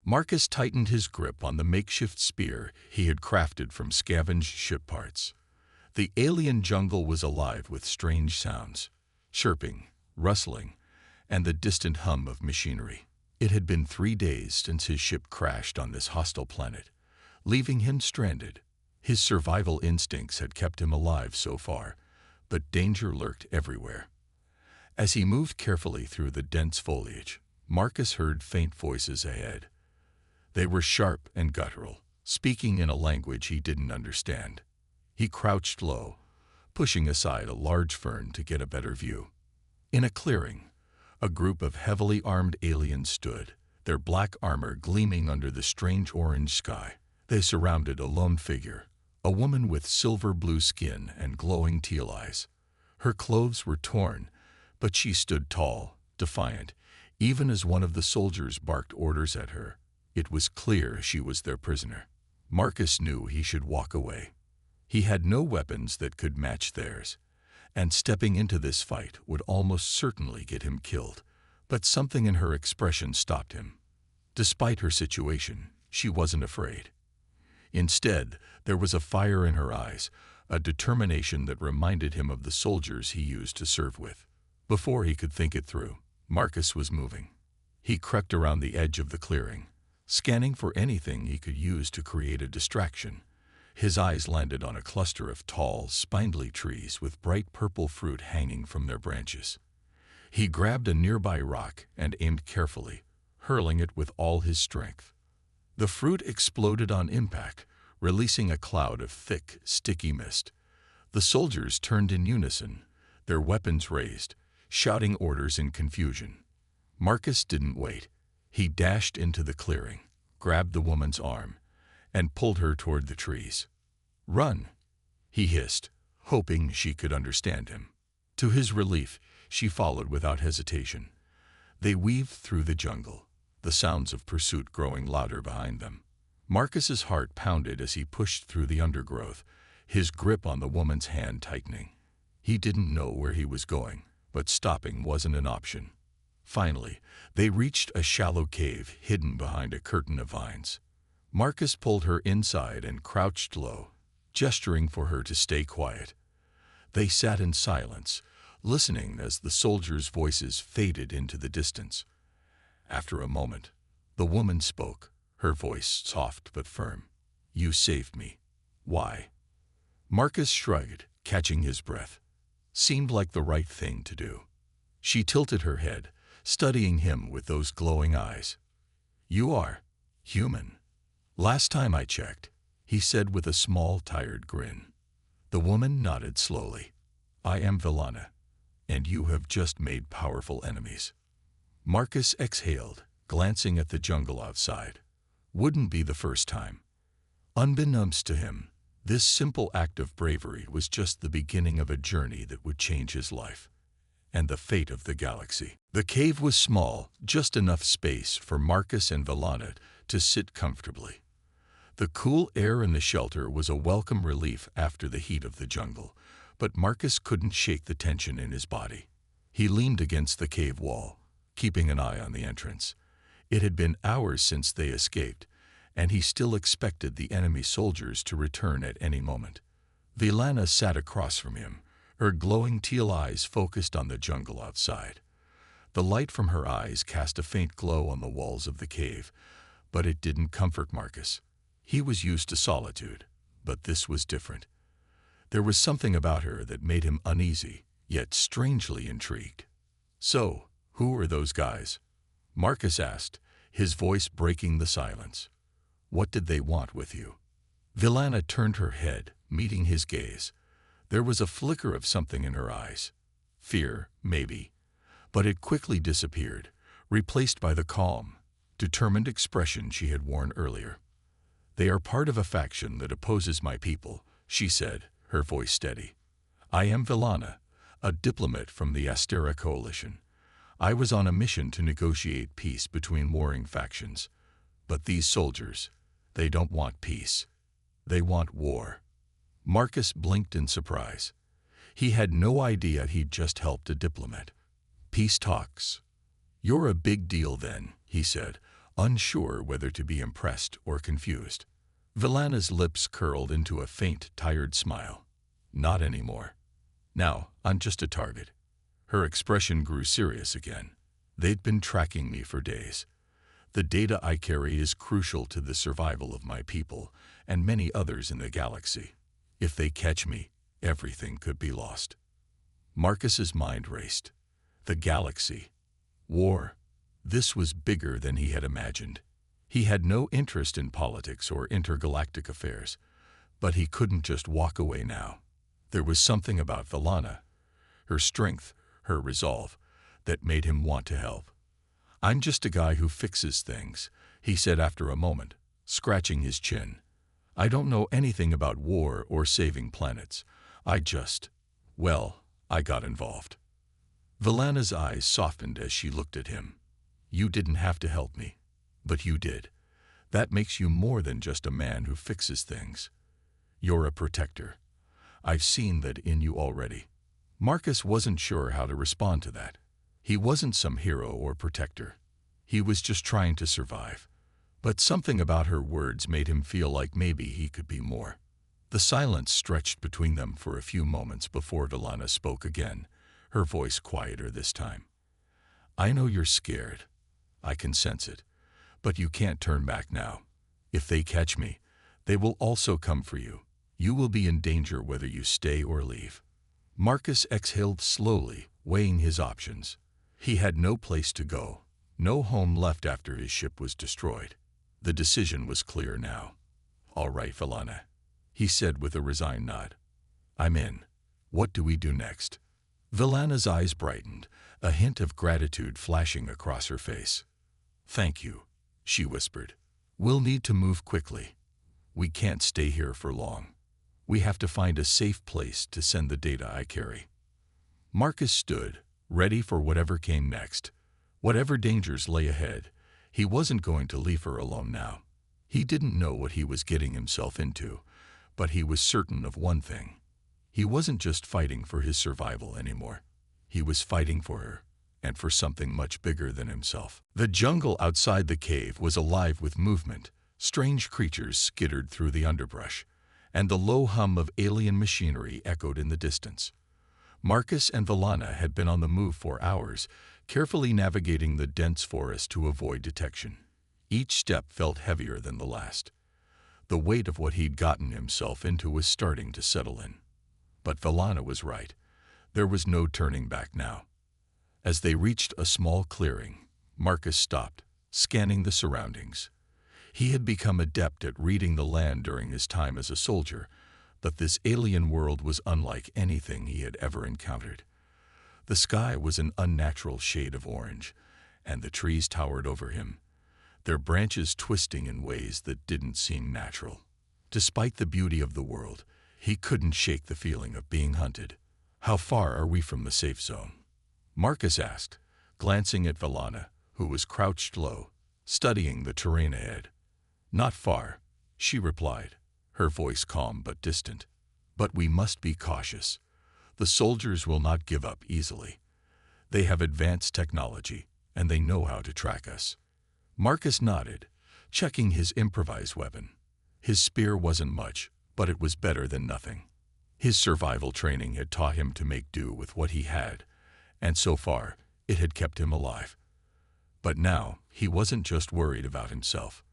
Marcus tightened his grip on the makeshift spear he had crafted from scavenged ship parts. The alien jungle was alive with strange sounds, chirping, rustling, and the distant hum of machinery. It had been 3 days since his ship crashed on this hostile planet, leaving him stranded. His survival instincts had kept him alive so far, but danger lurked everywhere. As he moved carefully through the dense foliage, Marcus heard faint voices ahead. They were sharp and guttural, speaking in a language he didn't understand. He crouched low, pushing aside a large fern to get a better view. In a clearing, a group of heavily armed aliens stood, their black armor gleaming under the strange orange sky. They surrounded a lone figure, a woman with silver-blue skin and glowing teal eyes. Her clothes were torn, but she stood tall, defiant, even as one of the soldiers barked orders at her. It was clear she was their prisoner. Marcus knew he should walk away. He had no weapons that could match theirs, and stepping into this fight would almost certainly get him killed. But something in her expression stopped him. Despite her situation, she wasn't afraid. Instead, there was a fire in her eyes, a determination that reminded him of the soldiers he used to serve with. Before he could think it through, Marcus was moving. He crept around the edge of the clearing, scanning for anything he could use to create a distraction. His eyes landed on a cluster of tall, spindly trees with bright purple fruit hanging from their branches. He grabbed a nearby rock and aimed carefully, hurling it with all his strength. The fruit exploded on impact, releasing a cloud of thick, sticky mist. The soldiers turned in unison, their weapons raised, shouting orders in confusion. Marcus didn't wait. He dashed into the clearing, grabbed the woman's arm, and pulled her toward the trees. "Run!" he hissed, hoping she could understand him. To his relief, she followed without hesitation. They weaved through the jungle, the sounds of pursuit growing louder behind them. Marcus's heart pounded as he pushed through the undergrowth, his grip on the woman's hand tightening. He didn't know where he was going, but stopping wasn't an option. Finally, they reached a shallow cave hidden behind a curtain of vines. Marcus pulled her inside and crouched low, gesturing for her to stay quiet. They sat in silence, listening as the soldiers' voices faded into the distance. After a moment, the woman spoke, her voice soft but firm. "You saved me. Why?" Marcus shrugged, catching his breath. Seemed like the right thing to do. She tilted her head, studying him with those glowing eyes. "You are human. Last time I checked," he said with a small, tired grin. The woman nodded slowly. "I am Villana, and you have just made powerful enemies." Marcus exhaled, glancing at the jungle outside. Wouldn't be the first time. Unbeknownst to him, this simple act of bravery was just the beginning of a journey that would change his life and the fate of the galaxy. The cave was small, just enough space for Marcus and Villana to sit comfortably. The cool air in the shelter was a welcome relief after the heat of the jungle, but Marcus couldn't shake the tension in his body. He leaned against the cave wall, keeping an eye on the entrance. It had been hours since they escaped, and he still expected the enemy soldiers to return at any moment. Villana sat across from him, her glowing teal eyes focused on the jungle outside. The light from her eyes cast a faint glow on the walls of the cave, but it didn't comfort Marcus. He was used to solitude, but this was different. There was something about her that made him uneasy, yet strangely intrigued. "So, who are those guys?" Marcus asked, his voice breaking the silence. "What did they want with you?" Villana turned her head, meeting his gaze. There was a flicker of something in her eyes. Fear, maybe. But it quickly disappeared, replaced by the calm, determined expression she had worn earlier. "They are part of a faction that opposes my people," she said, her voice steady. "I am Villana, a diplomat from the Astera Coalition. I was on a mission to negotiate peace between warring factions. But these soldiers, they don't want peace. They want war." Marcus blinked in surprise. He had no idea he'd just helped a diplomat. "Peace talks. You're a big deal then," he said, unsure whether to be impressed or confused. Villana's lips curled into a faint, tired smile. Not anymore. Now, I'm just a target. Her expression grew serious again. They'd been tracking me for days. The data I carry is crucial to the survival of my people and many others in the galaxy. If they catch me, everything could be lost. Marcus's mind raced. The galaxy. War. This was bigger than he had imagined. He had no interest in politics or intergalactic affairs, but he couldn't just walk away now. There was something about Villana, her strength, her resolve, that made him want to help. I'm just a guy who fixes things, he said after a moment, scratching his chin. I don't know anything about war or saving planets. I got involved. Villana's eyes softened as she looked at him. You didn't have to help me, but you did. That makes you more than just a man who fixes things. You're a protector. I've seen that in you already. Marcus wasn't sure how to respond to that. He wasn't some hero or protector. He was just trying to survive. But something about her words made him feel like maybe he could be more. The silence stretched between them for a few moments before Villana spoke again, her voice quieter this time. I know you're scared. I can sense it. But you can't turn back now. If they catch me, they will also come for you. You will be in danger whether you stay or leave. Marcus exhaled slowly, weighing his options. He had no place to go, no home left after his ship was destroyed. The decision was clear now. All right, Villana, he said with a resigned nod. I'm in. What do we do next? Villana's eyes brightened, a hint of gratitude flashing across her face. Thank you, she whispered. We'll need to move quickly. We can't stay here for long. We have to find a safe place to send the data I carry. Marcus stood, ready for whatever came next. Whatever dangers lay ahead, he wasn't going to leave her alone now. He didn't know what he was getting himself into, but he was certain of one thing. He wasn't just fighting for his survival anymore. He was fighting for her, and for something much bigger than himself. The jungle outside the cave was alive with movement. Strange creatures skittered through the underbrush, and the low hum of alien machinery echoed in the distance. Marcus and Villana had been on the move for hours, carefully navigating the dense forest to avoid detection. Each step felt heavier than the last. The weight of what he'd gotten himself into was starting to settle in. But Villana was right. There was no turning back now. As they reached a small clearing, Marcus stopped, scanning the surroundings. He had become adept at reading the land during his time as a soldier, but this alien world was unlike anything he had ever encountered. The sky was an unnatural shade of orange, and the trees towered over him, their branches twisting in ways that didn't seem natural. Despite the beauty of the world, he couldn't shake the feeling of being hunted. How far are we from the safe zone? Marcus asked, glancing at Villana, who was crouched low, studying the terrain ahead. Not far, she replied, her voice calm but distant. But we must be cautious. The soldiers will not give up easily. They have advanced technology, and they know how to track us. Marcus nodded, checking his improvised weapon. His spear wasn't much, but it was better than nothing. His survival training had taught him to make do with what he had, and so far, it had kept him alive. But now, he wasn't just worried about himself.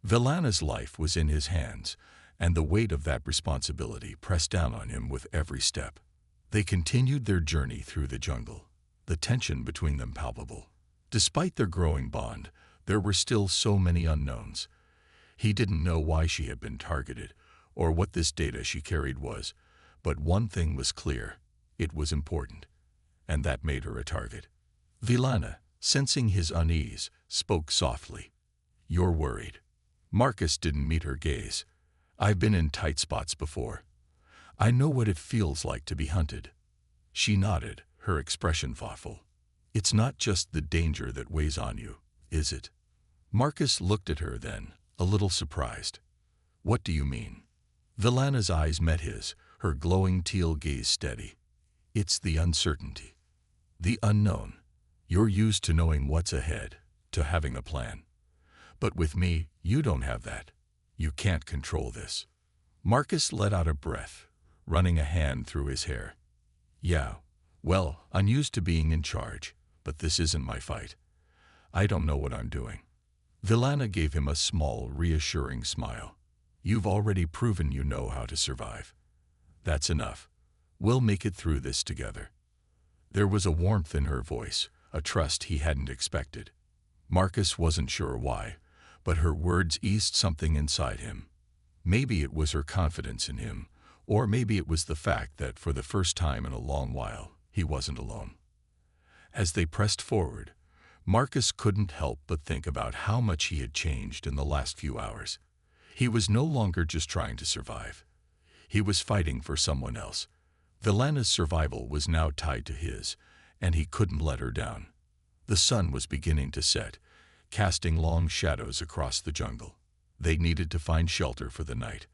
Villana's life was in his hands, and the weight of that responsibility pressed down on him with every step. They continued their journey through the jungle, the tension between them palpable. Despite their growing bond, there were still so many unknowns. He didn't know why she had been targeted, or what this data she carried was, but one thing was clear: it was important, and that made her a target. Villana, sensing his unease, spoke softly. You're worried. Marcus didn't meet her gaze. I've been in tight spots before. I know what it feels like to be hunted. She nodded, her expression thoughtful. It's not just the danger that weighs on you, is it? Marcus looked at her then, a little surprised. What do you mean? Villana's eyes met his, her glowing teal gaze steady. It's the uncertainty. The unknown. You're used to knowing what's ahead, to having a plan. But with me, you don't have that. You can't control this. Marcus let out a breath, running a hand through his hair. Yeah, well, I'm used to being in charge, but this isn't my fight. I don't know what I'm doing. Villana gave him a small, reassuring smile. You've already proven you know how to survive. That's enough. We'll make it through this together. There was a warmth in her voice, a trust he hadn't expected. Marcus wasn't sure why, but her words eased something inside him. Maybe it was her confidence in him, or maybe it was the fact that for the first time in a long while, he wasn't alone. As they pressed forward, Marcus couldn't help but think about how much he had changed in the last few hours. He was no longer just trying to survive. He was fighting for someone else. Villana's survival was now tied to his, and he couldn't let her down. The sun was beginning to set, casting long shadows across the jungle. They needed to find shelter for the night,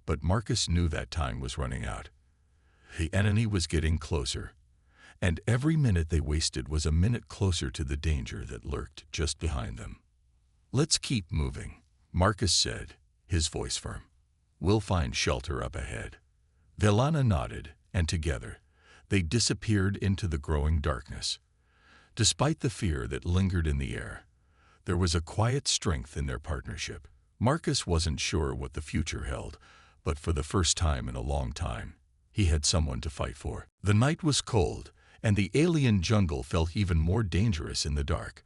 but Marcus knew that time was running out. The enemy was getting closer, and every minute they wasted was a minute closer to the danger that lurked just behind them. Let's keep moving, Marcus said, his voice firm. We'll find shelter up ahead. Villana nodded, and together, they disappeared into the growing darkness. Despite the fear that lingered in the air, there was a quiet strength in their partnership. Marcus wasn't sure what the future held, but for the first time in a long time, he had someone to fight for. The night was cold, and the alien jungle felt even more dangerous in the dark.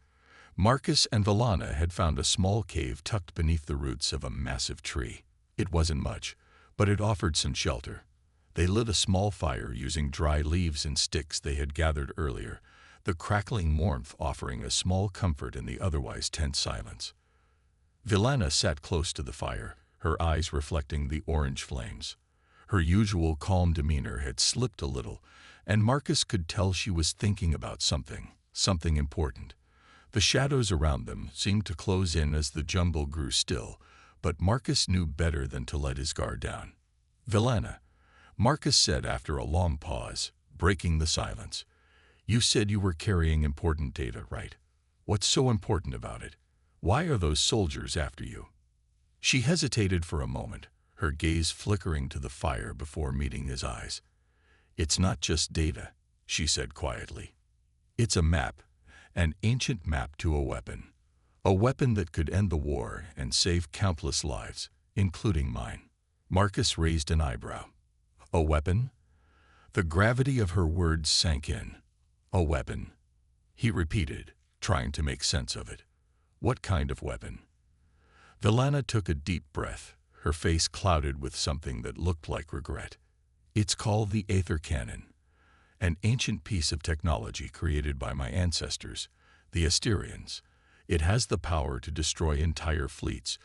Marcus and Villana had found a small cave tucked beneath the roots of a massive tree. It wasn't much, but it offered some shelter. They lit a small fire using dry leaves and sticks they had gathered earlier, the crackling warmth offering a small comfort in the otherwise tense silence. Villana sat close to the fire, her eyes reflecting the orange flames. Her usual calm demeanor had slipped a little, and Marcus could tell she was thinking about something important. The shadows around them seemed to close in as the jungle grew still, but Marcus knew better than to let his guard down. Villana, Marcus said after a long pause, breaking the silence. You said you were carrying important data, right? What's so important about it? Why are those soldiers after you? She hesitated for a moment, her gaze flickering to the fire before meeting his eyes. It's not just data, she said quietly. It's a map, an ancient map to a weapon that could end the war and save countless lives, including mine. Marcus raised an eyebrow. A weapon? The gravity of her words sank in. A weapon, he repeated, trying to make sense of it. What kind of weapon? Villana took a deep breath, her face clouded with something that looked like regret. It's called the Aether Cannon, an ancient piece of technology created by my ancestors, the Asterians. It has the power to destroy entire fleets,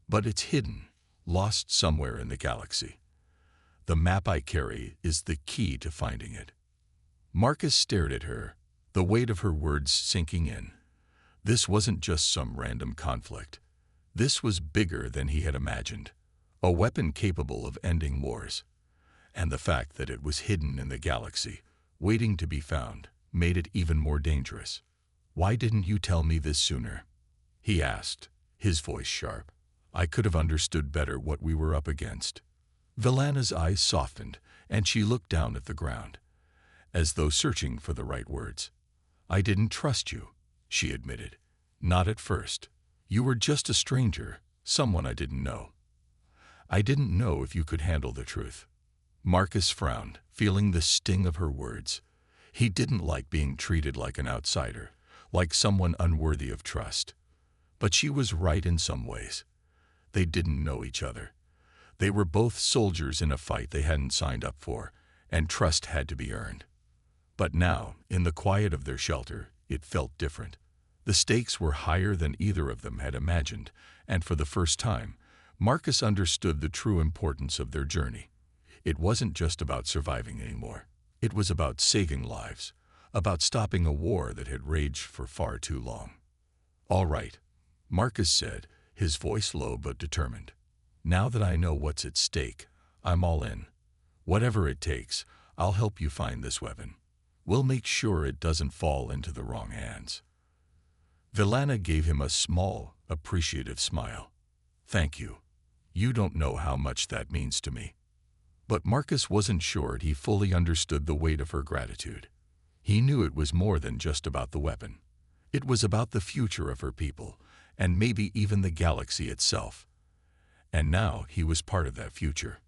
but it's hidden, lost somewhere in the galaxy. The map I carry is the key to finding it. Marcus stared at her, the weight of her words sinking in. This wasn't just some random conflict. This was bigger than he had imagined. A weapon capable of ending wars. And the fact that it was hidden in the galaxy, waiting to be found, made it even more dangerous. Why didn't you tell me this sooner? He asked, his voice sharp. I could have understood better what we were up against. Villana's eyes softened, and she looked down at the ground, as though searching for the right words. I didn't trust you, she admitted. Not at first. You were just a stranger, someone I didn't know. I didn't know if you could handle the truth. Marcus frowned, feeling the sting of her words. He didn't like being treated like an outsider, like someone unworthy of trust. But she was right in some ways. They didn't know each other. They were both soldiers in a fight they hadn't signed up for, and trust had to be earned. But now, in the quiet of their shelter, it felt different. The stakes were higher than either of them had imagined, and for the first time, Marcus understood the true importance of their journey. It wasn't just about surviving anymore. It was about saving lives, about stopping a war that had raged for far too long. All right, Marcus said, his voice low but determined. Now that I know what's at stake, I'm all in. Whatever it takes, I'll help you find this weapon. We'll make sure it doesn't fall into the wrong hands. Villana gave him a small, appreciative smile. "Thank you. You don't know how much that means to me." But Marcus wasn't sure he fully understood the weight of her gratitude. He knew it was more than just about the weapon. It was about the future of her people, and maybe even the galaxy itself. And now he was part of that future.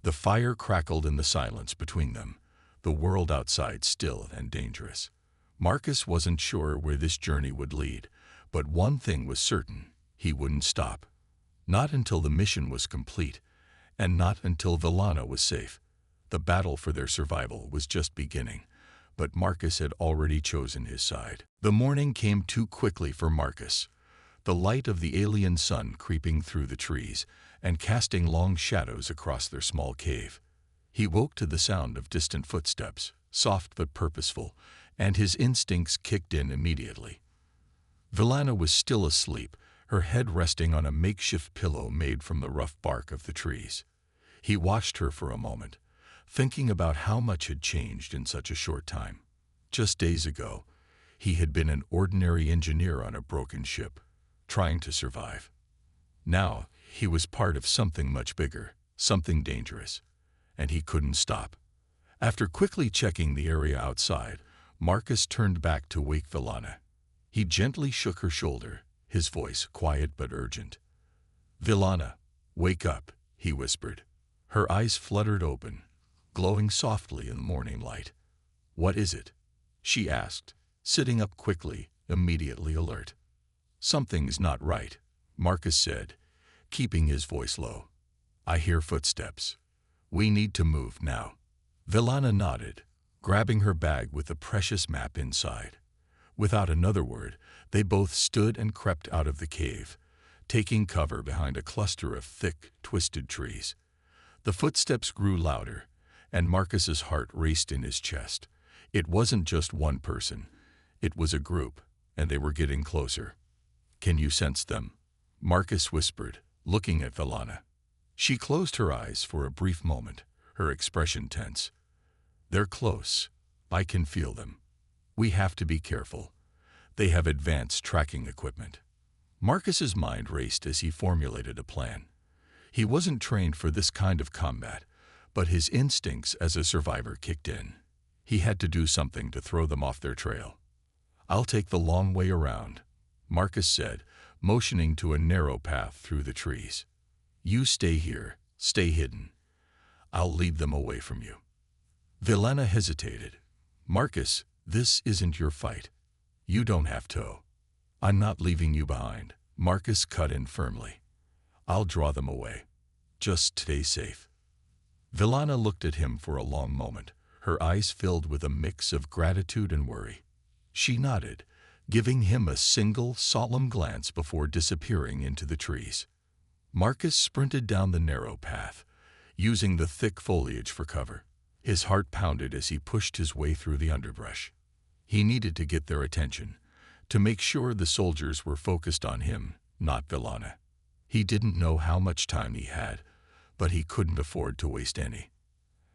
The fire crackled in the silence between them, the world outside still and dangerous. Marcus wasn't sure where this journey would lead, but one thing was certain: he wouldn't stop. Not until the mission was complete, and not until Villana was safe. The battle for their survival was just beginning, but Marcus had already chosen his side. The morning came too quickly for Marcus, the light of the alien sun creeping through the trees and casting long shadows across their small cave. He woke to the sound of distant footsteps, soft but purposeful, and his instincts kicked in immediately. Villana was still asleep, her head resting on a makeshift pillow made from the rough bark of the trees. He watched her for a moment, thinking about how much had changed in such a short time. Just days ago, he had been an ordinary engineer on a broken ship, trying to survive. Now, he was part of something much bigger, something dangerous, and he couldn't stop. After quickly checking the area outside, Marcus turned back to wake Villana. He gently shook her shoulder, his voice quiet but urgent. "Villana, wake up," he whispered. Her eyes fluttered open, glowing softly in the morning light. "What is it?" she asked, sitting up quickly, immediately alert. "Something's not right," Marcus said, keeping his voice low. "I hear footsteps. We need to move now." Villana nodded, grabbing her bag with the precious map inside. Without another word, they both stood and crept out of the cave, taking cover behind a cluster of thick, twisted trees. The footsteps grew louder, and Marcus's heart raced in his chest. It wasn't just one person. It was a group, and they were getting closer. "Can you sense them?" Marcus whispered, looking at Villana. She closed her eyes for a brief moment, her expression tense. "They're close. I can feel them. We have to be careful. They have advanced tracking equipment." Marcus's mind raced as he formulated a plan. He wasn't trained for this kind of combat, but his instincts as a survivor kicked in. He had to do something to throw them off their trail. "I'll take the long way around," Marcus said, motioning to a narrow path through the trees. "You stay here, stay hidden. I'll lead them away from you." Villana hesitated. "Marcus, this isn't your fight. You don't have to." "I'm not leaving you behind," Marcus cut in firmly. "I'll draw them away. Just stay safe." Villana looked at him for a long moment, her eyes filled with a mix of gratitude and worry. She nodded, giving him a single, solemn glance before disappearing into the trees. Marcus sprinted down the narrow path, using the thick foliage for cover. His heart pounded as he pushed his way through the underbrush. He needed to get their attention, to make sure the soldiers were focused on him, not Villana. He didn't know how much time he had, but he couldn't afford to waste any.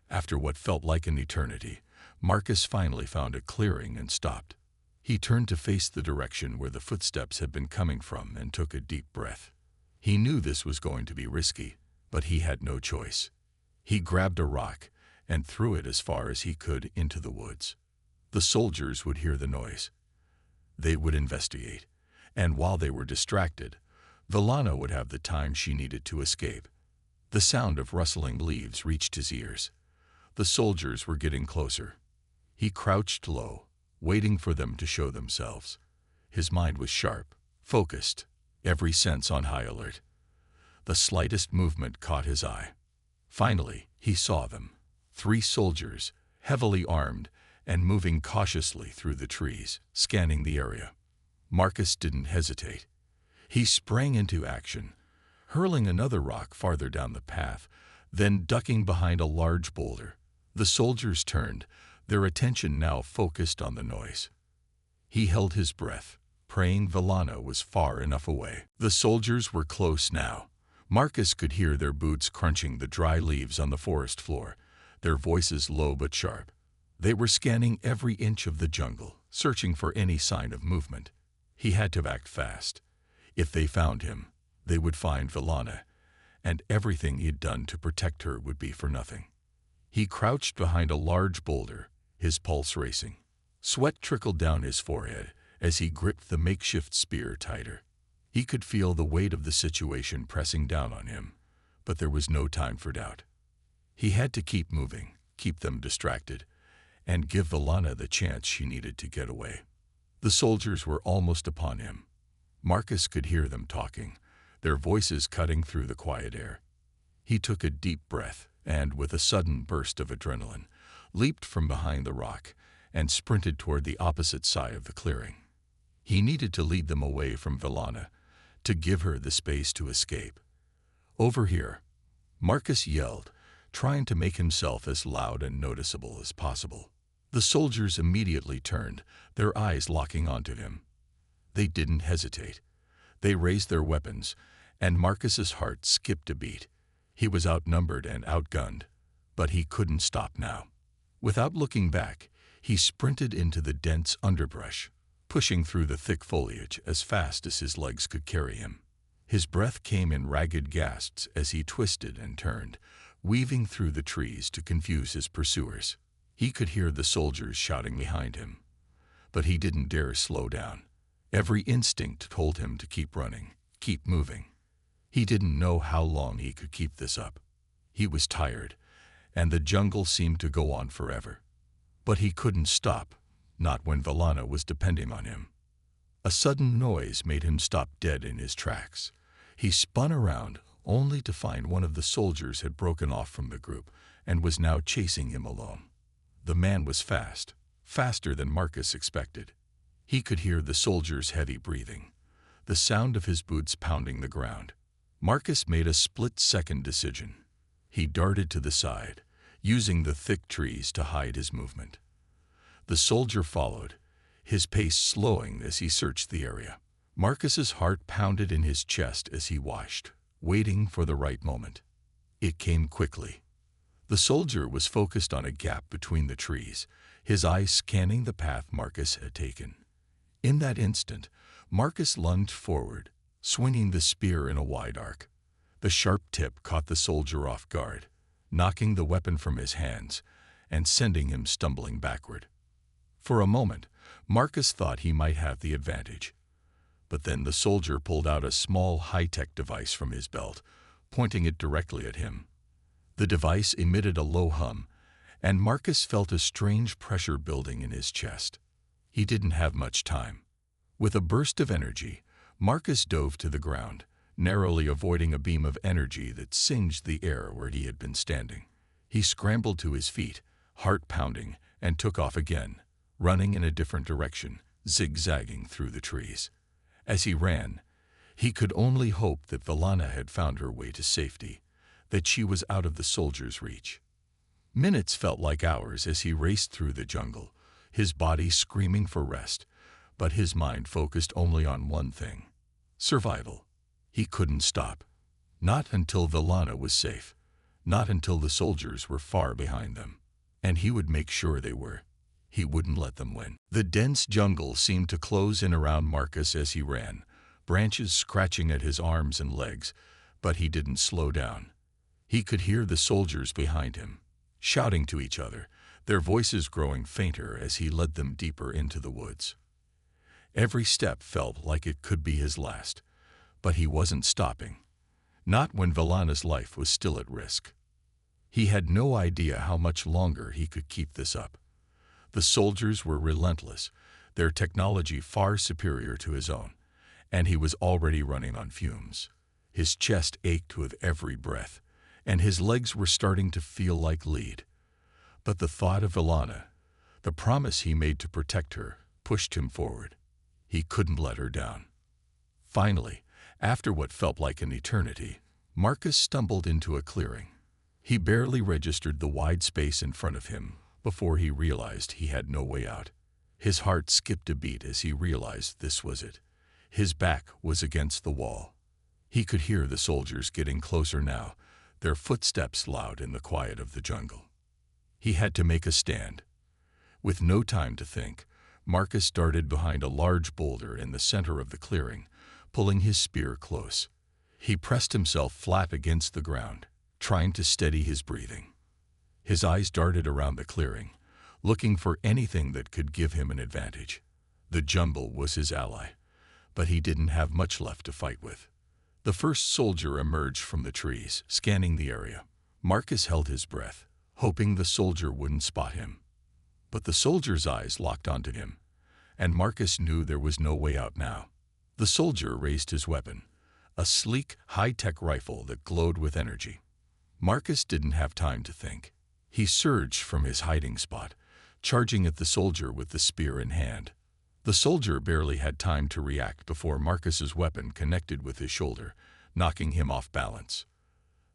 After what felt like an eternity, Marcus finally found a clearing and stopped. He turned to face the direction where the footsteps had been coming from and took a deep breath. He knew this was going to be risky, but he had no choice. He grabbed a rock and threw it as far as he could into the woods. The soldiers would hear the noise. They would investigate, and while they were distracted, Villana would have the time she needed to escape. The sound of rustling leaves reached his ears. The soldiers were getting closer. He crouched low, waiting for them to show themselves. His mind was sharp, focused, every sense on high alert. The slightest movement caught his eye. Finally, he saw them. 3 soldiers, heavily armed, and moving cautiously through the trees, scanning the area. Marcus didn't hesitate. He sprang into action, hurling another rock farther down the path, then ducking behind a large boulder. The soldiers turned, their attention now focused on the noise. He held his breath, praying Villana was far enough away. The soldiers were close now. Marcus could hear their boots crunching the dry leaves on the forest floor, their voices low but sharp. They were scanning every inch of the jungle, searching for any sign of movement. He had to act fast. If they found him, they would find Villana, and everything he'd done to protect her would be for nothing. He crouched behind a large boulder, his pulse racing. Sweat trickled down his forehead as he gripped the makeshift spear tighter. He could feel the weight of the situation pressing down on him, but there was no time for doubt. He had to keep moving, keep them distracted, and give Villana the chance she needed to get away. The soldiers were almost upon him. Marcus could hear them talking, their voices cutting through the quiet air. He took a deep breath and, with a sudden burst of adrenaline, leaped from behind the rock and sprinted toward the opposite side of the clearing. He needed to lead them away from Villana, to give her the space to escape. "Over here," Marcus yelled, trying to make himself as loud and noticeable as possible. The soldiers immediately turned, their eyes locking onto him. They didn't hesitate. They raised their weapons, and Marcus's heart skipped a beat. He was outnumbered and outgunned, but he couldn't stop now. Without looking back, he sprinted into the dense underbrush, pushing through the thick foliage as fast as his legs could carry him. His breath came in ragged gasps as he twisted and turned, weaving through the trees to confuse his pursuers. He could hear the soldiers shouting behind him, but he didn't dare slow down. Every instinct told him to keep running, keep moving. He didn't know how long he could keep this up. He was tired, and the jungle seemed to go on forever. But he couldn't stop, not when Villana was depending on him. A sudden noise made him stop dead in his tracks. He spun around, only to find one of the soldiers had broken off from the group and was now chasing him alone. The man was fast, faster than Marcus expected. He could hear the soldier's heavy breathing, the sound of his boots pounding the ground. Marcus made a split-second decision. He darted to the side, using the thick trees to hide his movement. The soldier followed, his pace slowing as he searched the area. Marcus's heart pounded in his chest as he watched, waiting for the right moment. It came quickly. The soldier was focused on a gap between the trees, his eyes scanning the path Marcus had taken. In that instant, Marcus lunged forward, swinging the spear in a wide arc. The sharp tip caught the soldier off guard, knocking the weapon from his hands and sending him stumbling backward. For a moment, Marcus thought he might have the advantage. But then the soldier pulled out a small high-tech device from his belt, pointing it directly at him. The device emitted a low hum, and Marcus felt a strange pressure building in his chest. He didn't have much time. With a burst of energy, Marcus dove to the ground, narrowly avoiding a beam of energy that singed the air where he had been standing. He scrambled to his feet, heart pounding, and took off again, running in a different direction, zigzagging through the trees. As he ran, he could only hope that Villana had found her way to safety, that she was out of the soldier's reach. Minutes felt like hours as he raced through the jungle, his body screaming for rest, but his mind focused only on one thing: survival. He couldn't stop. Not until Villana was safe, not until the soldiers were far behind them. And he would make sure they were. He wouldn't let them win. The dense jungle seemed to close in around Marcus as he ran, branches scratching at his arms and legs, but he didn't slow down. He could hear the soldiers behind him, shouting to each other, their voices growing fainter as he led them deeper into the woods. Every step felt like it could be his last, but he wasn't stopping. Not when Villana's life was still at risk. He had no idea how much longer he could keep this up. The soldiers were relentless, their technology far superior to his own, and he was already running on fumes. His chest ached with every breath, and his legs were starting to feel like lead. But the thought of Villana, the promise he made to protect her, pushed him forward. He couldn't let her down. Finally, after what felt like an eternity, Marcus stumbled into a clearing. He barely registered the wide space in front of him before he realized he had no way out. His heart skipped a beat as he realized this was it. His back was against the wall. He could hear the soldiers getting closer now, their footsteps loud in the quiet of the jungle. He had to make a stand. With no time to think, Marcus darted behind a large boulder in the center of the clearing, pulling his spear close. He pressed himself flat against the ground, trying to steady his breathing. His eyes darted around the clearing, looking for anything that could give him an advantage. The jungle was his ally, but he didn't have much left to fight with. The first soldier emerged from the trees, scanning the area. Marcus held his breath, hoping the soldier wouldn't spot him. But the soldier's eyes locked onto him, and Marcus knew there was no way out now. The soldier raised his weapon, a sleek, high-tech rifle that glowed with energy. Marcus didn't have time to think. He surged from his hiding spot, charging at the soldier with the spear in hand. The soldier barely had time to react before Marcus's weapon connected with his shoulder, knocking him off balance.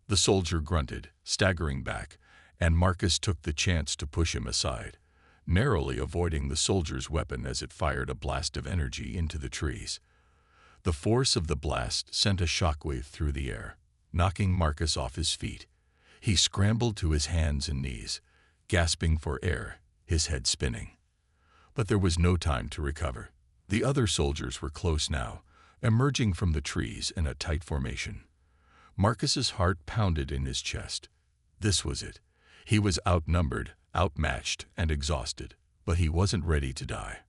The soldier grunted, staggering back, and Marcus took the chance to push him aside, narrowly avoiding the soldier's weapon as it fired a blast of energy into the trees. The force of the blast sent a shockwave through the air, knocking Marcus off his feet. He scrambled to his hands and knees, gasping for air, his head spinning. But there was no time to recover. The other soldiers were close now, emerging from the trees in a tight formation. Marcus's heart pounded in his chest. This was it. He was outnumbered, outmatched, and exhausted, but he wasn't ready to die.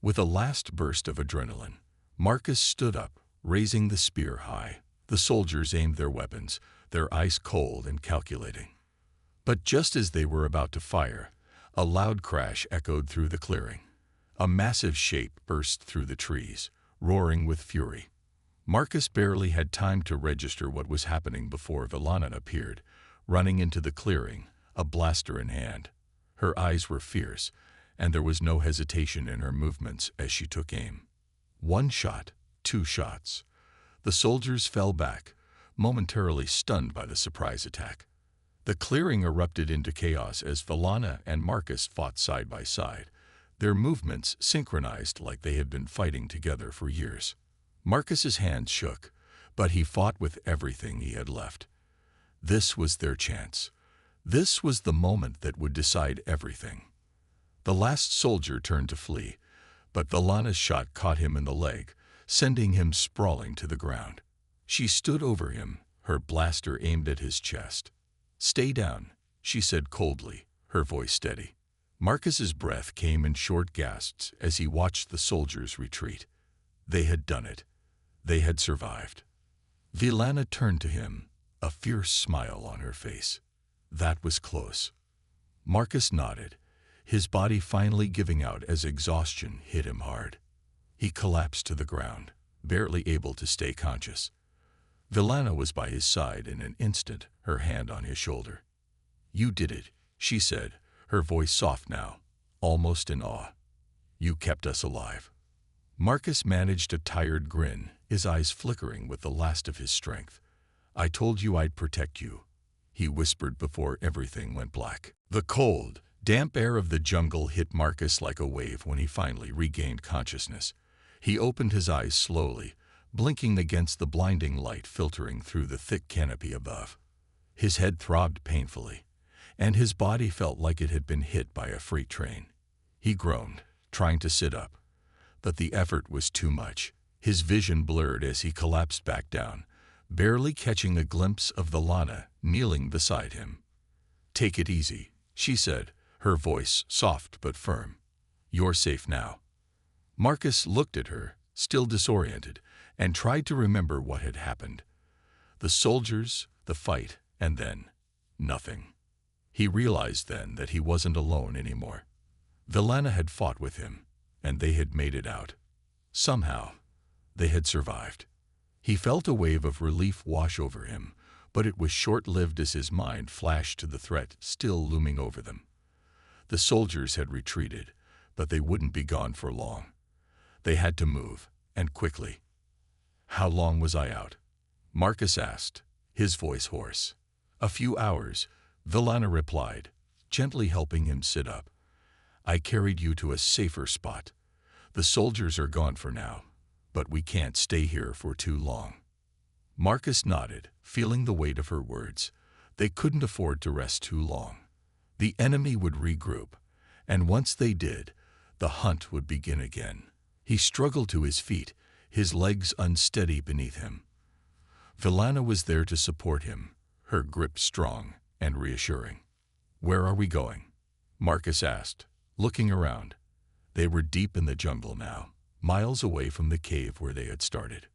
With a last burst of adrenaline, Marcus stood up, raising the spear high. The soldiers aimed their weapons, their eyes cold and calculating. But just as they were about to fire, a loud crash echoed through the clearing. A massive shape burst through the trees, roaring with fury. Marcus barely had time to register what was happening before Villana appeared, running into the clearing, a blaster in hand. Her eyes were fierce, and there was no hesitation in her movements as she took aim. One shot, two shots. The soldiers fell back, momentarily stunned by the surprise attack. The clearing erupted into chaos as Villana and Marcus fought side by side, their movements synchronized like they had been fighting together for years. Marcus's hands shook, but he fought with everything he had left. This was their chance. This was the moment that would decide everything. The last soldier turned to flee, but Villana's shot caught him in the leg, sending him sprawling to the ground. She stood over him, her blaster aimed at his chest. "Stay down," she said coldly, her voice steady. Marcus's breath came in short gasps as he watched the soldiers retreat. They had done it. They had survived. Villana turned to him, a fierce smile on her face. That was close. Marcus nodded, his body finally giving out as exhaustion hit him hard. He collapsed to the ground, barely able to stay conscious. Villana was by his side in an instant, her hand on his shoulder. "You did it," she said, her voice soft now, almost in awe. "You kept us alive." Marcus managed a tired grin, his eyes flickering with the last of his strength. "I told you I'd protect you," he whispered before everything went black. The cold, damp air of the jungle hit Marcus like a wave when he finally regained consciousness. He opened his eyes slowly, blinking against the blinding light filtering through the thick canopy above. His head throbbed painfully, and his body felt like it had been hit by a freight train. He groaned, trying to sit up, but the effort was too much. His vision blurred as he collapsed back down, barely catching a glimpse of Villana kneeling beside him. "Take it easy," she said, her voice soft but firm. "You're safe now." Marcus looked at her, still disoriented, and tried to remember what had happened. The soldiers, the fight, and then nothing. He realized then that he wasn't alone anymore. Villana had fought with him, and they had made it out. Somehow, they had survived. He felt a wave of relief wash over him, but it was short-lived as his mind flashed to the threat still looming over them. The soldiers had retreated, but they wouldn't be gone for long. They had to move, and quickly. "How long was I out?" Marcus asked, his voice hoarse. "A few hours," Villana replied, gently helping him sit up. "I carried you to a safer spot. The soldiers are gone for now, but we can't stay here for too long." Marcus nodded, feeling the weight of her words. They couldn't afford to rest too long. The enemy would regroup, and once they did, the hunt would begin again. He struggled to his feet, his legs unsteady beneath him. Villana was there to support him, her grip strong and reassuring. "Where are we going?" Marcus asked, looking around. They were deep in the jungle now, miles away from the cave where they had started.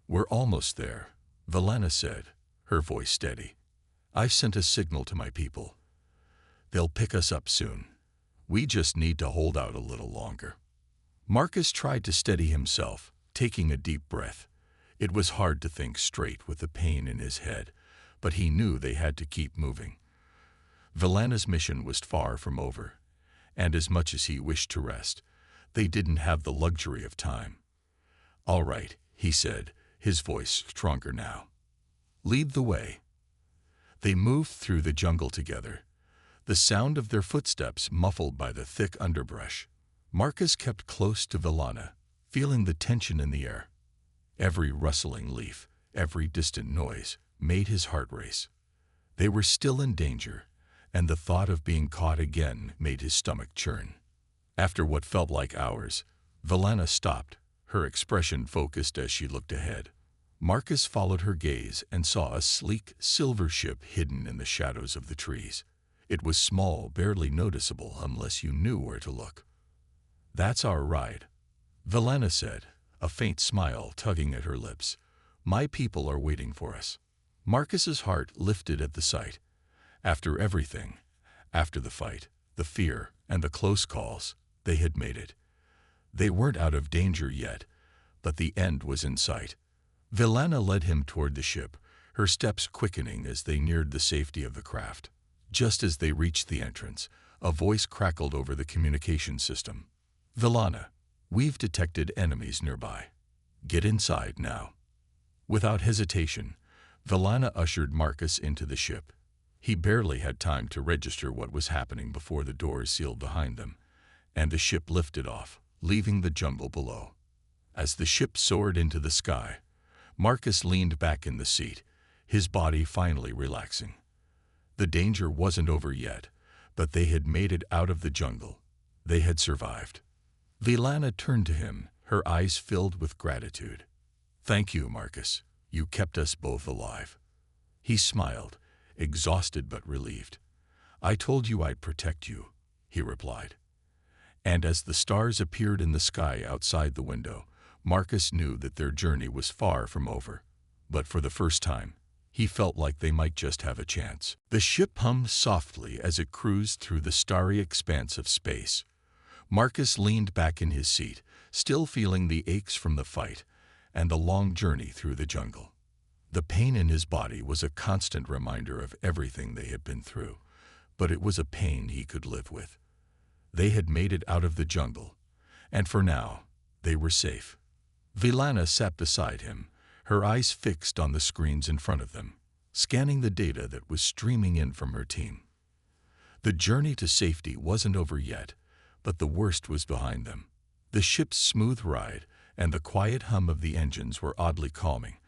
"We're almost there," Villana said, her voice steady. "I've sent a signal to my people. They'll pick us up soon. We just need to hold out a little longer." Marcus tried to steady himself, taking a deep breath. It was hard to think straight with the pain in his head, but he knew they had to keep moving. Villana's mission was far from over, and as much as he wished to rest, they didn't have the luxury of time. "All right," he said, his voice stronger now. "Lead the way." They moved through the jungle together, the sound of their footsteps muffled by the thick underbrush. Marcus kept close to Villana, feeling the tension in the air. Every rustling leaf, every distant noise, made his heart race. They were still in danger, and the thought of being caught again made his stomach churn. After what felt like hours, Villana stopped, her expression focused as she looked ahead. Marcus followed her gaze and saw a sleek silver ship hidden in the shadows of the trees. It was small, barely noticeable unless you knew where to look. "That's our ride," Villana said, a faint smile tugging at her lips. "My people are waiting for us." Marcus's heart lifted at the sight. After everything, after the fight, the fear, and the close calls, they had made it. They weren't out of danger yet, but the end was in sight. Villana led him toward the ship, her steps quickening as they neared the safety of the craft. Just as they reached the entrance, a voice crackled over the communication system. "Villana, we've detected enemies nearby. Get inside now." Without hesitation, Villana ushered Marcus into the ship. He barely had time to register what was happening before the doors sealed behind them, and the ship lifted off, leaving the jungle below. As the ship soared into the sky, Marcus leaned back in the seat, his body finally relaxing. The danger wasn't over yet, but they had made it out of the jungle. They had survived. Villana turned to him, her eyes filled with gratitude. "Thank you, Marcus. You kept us both alive." He smiled, exhausted but relieved. "I told you I'd protect you," he replied. And as the stars appeared in the sky outside the window, Marcus knew that their journey was far from over. But for the first time, he felt like they might just have a chance. The ship hummed softly as it cruised through the starry expanse of space. Marcus leaned back in his seat, still feeling the aches from the fight and the long journey through the jungle. The pain in his body was a constant reminder of everything they had been through, but it was a pain he could live with. They had made it out of the jungle, and for now, they were safe. Villana sat beside him, her eyes fixed on the screens in front of them, scanning the data that was streaming in from her team. The journey to safety wasn't over yet, but the worst was behind them. The ship's smooth ride and the quiet hum of the engines were oddly calming,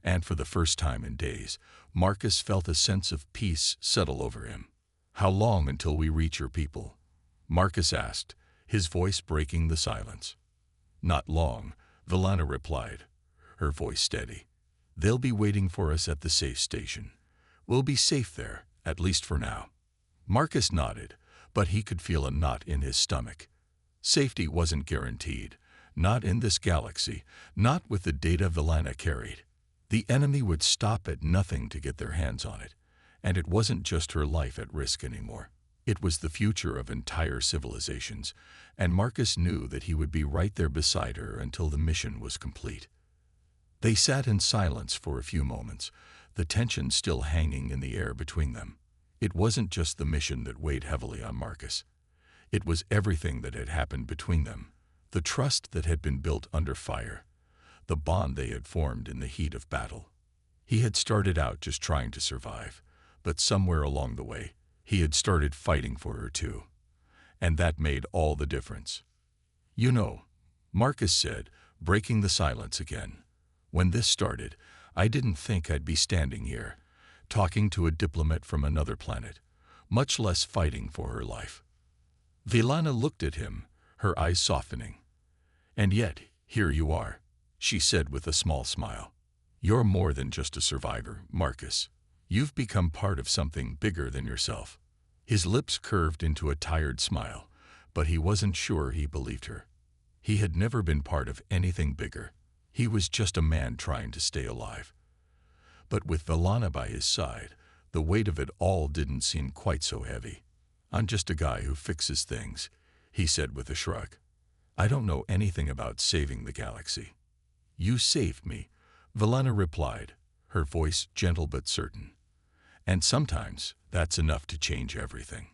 and for the first time in days, Marcus felt a sense of peace settle over him. "How long until we reach your people?" Marcus asked, his voice breaking the silence. "Not long," Villana replied, her voice steady. "They'll be waiting for us at the safe station. We'll be safe there, at least for now." Marcus nodded, but he could feel a knot in his stomach. Safety wasn't guaranteed, not in this galaxy, not with the data Villana carried. The enemy would stop at nothing to get their hands on it, and it wasn't just her life at risk anymore. It was the future of entire civilizations, and Marcus knew that he would be right there beside her until the mission was complete. They sat in silence for a few moments, the tension still hanging in the air between them. It wasn't just the mission that weighed heavily on Marcus. It was everything that had happened between them, the trust that had been built under fire, the bond they had formed in the heat of battle. He had started out just trying to survive, but somewhere along the way, he had started fighting for her too. And that made all the difference. "You know," Marcus said, breaking the silence again, "when this started, I didn't think I'd be standing here, talking to a diplomat from another planet, much less fighting for her life." Villana looked at him, her eyes softening. "And yet, here you are." she said with a small smile. You're more than just a survivor, Marcus. You've become part of something bigger than yourself. His lips curved into a tired smile, but he wasn't sure he believed her. He had never been part of anything bigger. He was just a man trying to stay alive. But with Velana by his side, the weight of it all didn't seem quite so heavy. I'm just a guy who fixes things, he said with a shrug. I don't know anything about saving the galaxy. You saved me, Velana replied, her voice gentle but certain. And sometimes that's enough to change everything.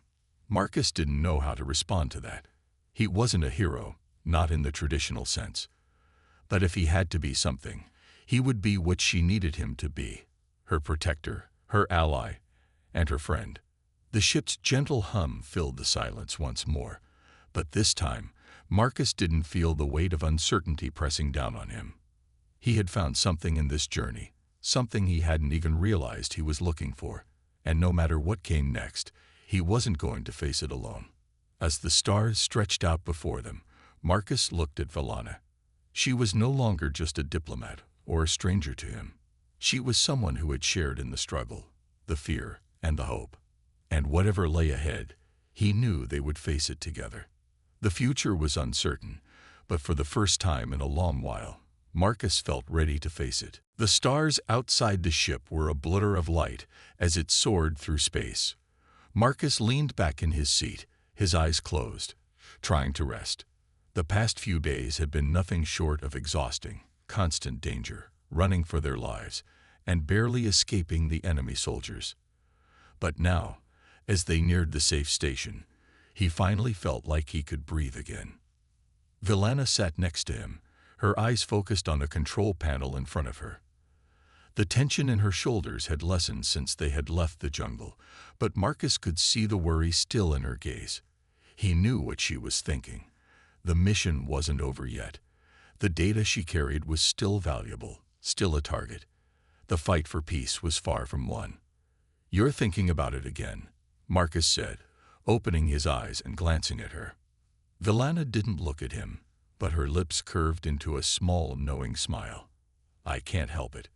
Marcus didn't know how to respond to that. He wasn't a hero, not in the traditional sense. But if he had to be something, he would be what she needed him to be, her protector, her ally, and her friend. The ship's gentle hum filled the silence once more, but this time, Marcus didn't feel the weight of uncertainty pressing down on him. He had found something in this journey, something he hadn't even realized he was looking for, and no matter what came next, he wasn't going to face it alone. As the stars stretched out before them, Marcus looked at Velana. She was no longer just a diplomat or a stranger to him. She was someone who had shared in the struggle, the fear, and the hope. And whatever lay ahead, he knew they would face it together. The future was uncertain, but for the first time in a long while, Marcus felt ready to face it. The stars outside the ship were a blur of light as it soared through space. Marcus leaned back in his seat, his eyes closed, trying to rest. The past few days had been nothing short of exhausting, constant danger, running for their lives, and barely escaping the enemy soldiers. But now, as they neared the safe station, he finally felt like he could breathe again. Velana sat next to him, her eyes focused on a control panel in front of her. The tension in her shoulders had lessened since they had left the jungle, but Marcus could see the worry still in her gaze. He knew what she was thinking. The mission wasn't over yet. The data she carried was still valuable, still a target. The fight for peace was far from won. You're thinking about it again, Marcus said, opening his eyes and glancing at her. Velana didn't look at him, but her lips curved into a small, knowing smile. I can't help it.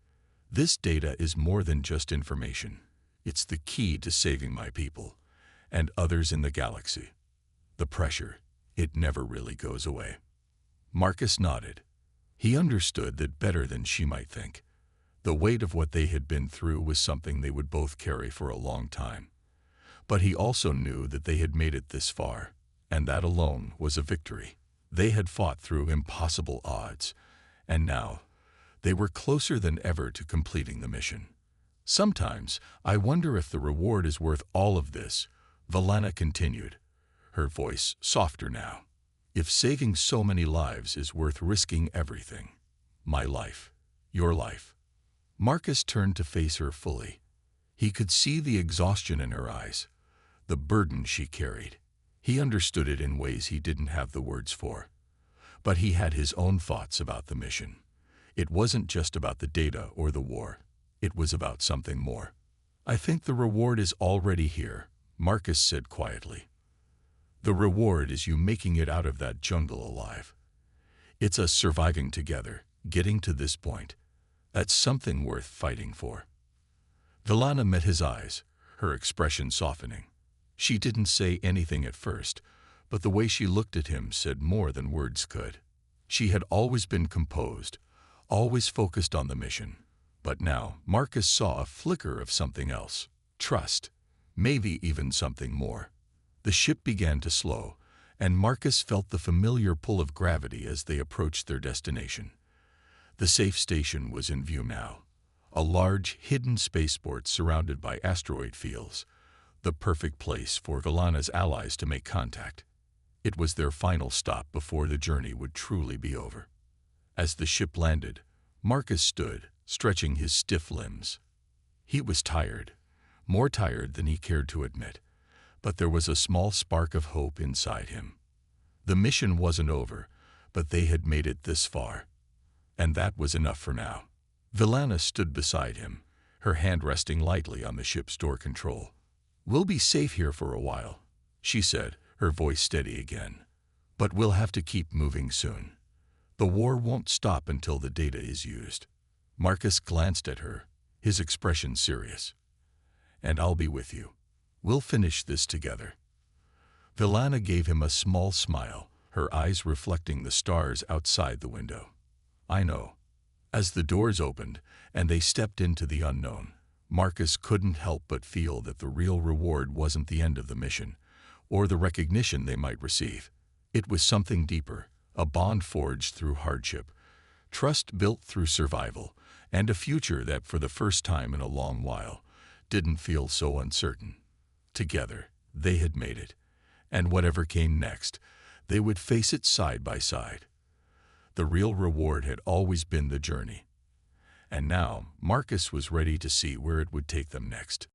This data is more than just information. It's the key to saving my people and others in the galaxy. The pressure, it never really goes away. Marcus nodded. He understood that better than she might think. The weight of what they had been through was something they would both carry for a long time. But he also knew that they had made it this far, and that alone was a victory. They had fought through impossible odds, and now they were closer than ever to completing the mission. Sometimes I wonder if the reward is worth all of this, Velana continued, her voice softer now. If saving so many lives is worth risking everything, my life, your life. Marcus turned to face her fully. He could see the exhaustion in her eyes, the burden she carried. He understood it in ways he didn't have the words for. But he had his own thoughts about the mission. It wasn't just about the data or the war. It was about something more. I think the reward is already here, Marcus said quietly. The reward is you making it out of that jungle alive. It's us surviving together, getting to this point. That's something worth fighting for. Velana met his eyes, her expression softening. She didn't say anything at first, but the way she looked at him said more than words could. She had always been composed, always focused on the mission. But now Marcus saw a flicker of something else, trust, maybe even something more. The ship began to slow, and Marcus felt the familiar pull of gravity as they approached their destination. The safe station was in view now, a large, hidden spaceport surrounded by asteroid fields, the perfect place for Velana's allies to make contact. It was their final stop before the journey would truly be over. As the ship landed, Marcus stood, stretching his stiff limbs. He was tired, more tired than he cared to admit, but there was a small spark of hope inside him. The mission wasn't over, but they had made it this far. And that was enough for now. Velana stood beside him, her hand resting lightly on the ship's door control. We'll be safe here for a while, she said, her voice steady again. But we'll have to keep moving soon. The war won't stop until the data is used. Marcus glanced at her, his expression serious. And I'll be with you. We'll finish this together. Villana gave him a small smile, her eyes reflecting the stars outside the window. I know. As the doors opened and they stepped into the unknown, Marcus couldn't help but feel that the real reward wasn't the end of the mission, or the recognition they might receive. It was something deeper, a bond forged through hardship, trust built through survival, and a future that, for the first time in a long while, didn't feel so uncertain. Together, they had made it, and whatever came next, they would face it side by side. The real reward had always been the journey. And now, Marcus was ready to see where it would take them next.